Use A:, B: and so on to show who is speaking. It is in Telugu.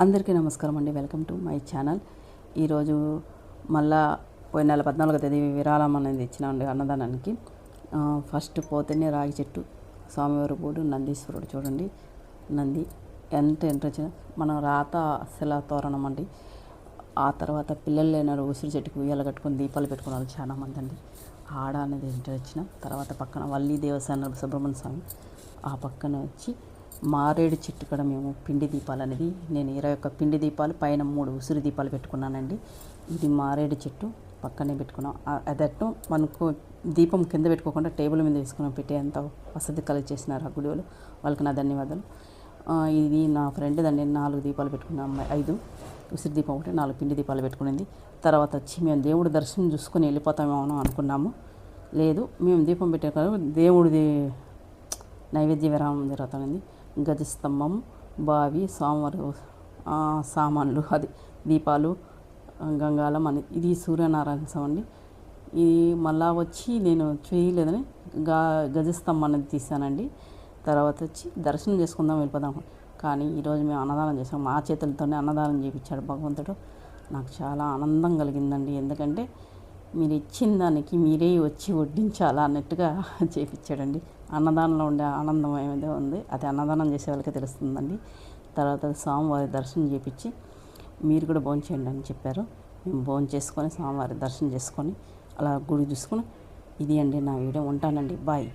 A: అందరికీ నమస్కారం అండి. Welcome to my channel. ఈరోజు మళ్ళా పోయిన నెల 14వ తేదీ విరాళం అనేది ఇచ్చినామండి అన్నదానానికి. ఫస్ట్ పోతేనే రాగి చెట్టు, స్వామివారి బోర్డు, నందీశ్వరుడు చూడండి. నంది ఎంత వచ్చిన మనం రాత శిలా తోరణం అండి. ఆ తర్వాత పిల్లలు లేనారు ఉసిరి చెట్టుకు ఉయ్యాల కట్టుకుని దీపాలు పెట్టుకున్నారు చాలామంది అండి. ఆడ అనేది వచ్చిన తర్వాత పక్కన వల్లి దేవస్థానం సుబ్రహ్మణ్య స్వామి, ఆ పక్కన వచ్చి మారేడు చెట్టు కూడా మేము పిండి దీపాలు అనేది నేను 21 పిండి దీపాలు పైన 3 ఉసిరి దీపాలు పెట్టుకున్నానండి. ఇది మారేడు చెట్టు పక్కనే పెట్టుకున్నాం. అదట్టు మనకు దీపం కింద పెట్టుకోకుండా టేబుల్ మీద వేసుకుని పెట్టేంత వసతి కలిగి చేసినారు ఆ గుడి వాళ్ళు. వాళ్ళకి నా ధన్యవాదాలు. ఇది నా ఫ్రెండ్ దాన్ని 4 దీపాలు పెట్టుకున్నాం. 5 ఉసిరి దీపం ఒకటి, 4 పిండి దీపాలు పెట్టుకునింది. తర్వాత వచ్చి మేము దేవుడి దర్శనం చూసుకొని వెళ్ళిపోతామేమో అనుకున్నాము. లేదు, మేము దీపం పెట్టే కాదు, దేవుడిది నైవేద్య విరామం జరుగుతుంది. గజస్తంభం, బావి, స్వామివారి సామాన్లు, అది దీపాలు, గంగాళం అని, ఇది సూర్యనారాయణ స్వామి అండి. ఇది మళ్ళా వచ్చి నేను చేయలేదని గజస్తంభం అనేది తీసానండి. తర్వాత వచ్చి దర్శనం చేసుకుందాం వెళ్ళిపోదాం. కానీ ఈరోజు మేము అన్నదానం చేసాం. మా చేతులతోనే అన్నదానం చేయించాడు భగవంతుడు. నాకు చాలా ఆనందం కలిగిందండి. ఎందుకంటే మీరు ఇచ్చిన దానికి మీరే వచ్చి వడ్డించాలా అన్నట్టుగా చేయించాడండి. అన్నదానంలో ఉండే ఆనందం ఏమైతే ఉంది అది అన్నదానం చేసే వాళ్ళకే తెలుస్తుందండి. తర్వాత స్వామివారి దర్శనం చేయించి మీరు కూడా భోంచేయండి అని చెప్పారు. మేము భోజనం చేసుకొని స్వామివారి దర్శనం చేసుకొని అలా గుడి చూసుకొని ఇది అండి నా వీడియో. ఉంటానండి. బాయ్.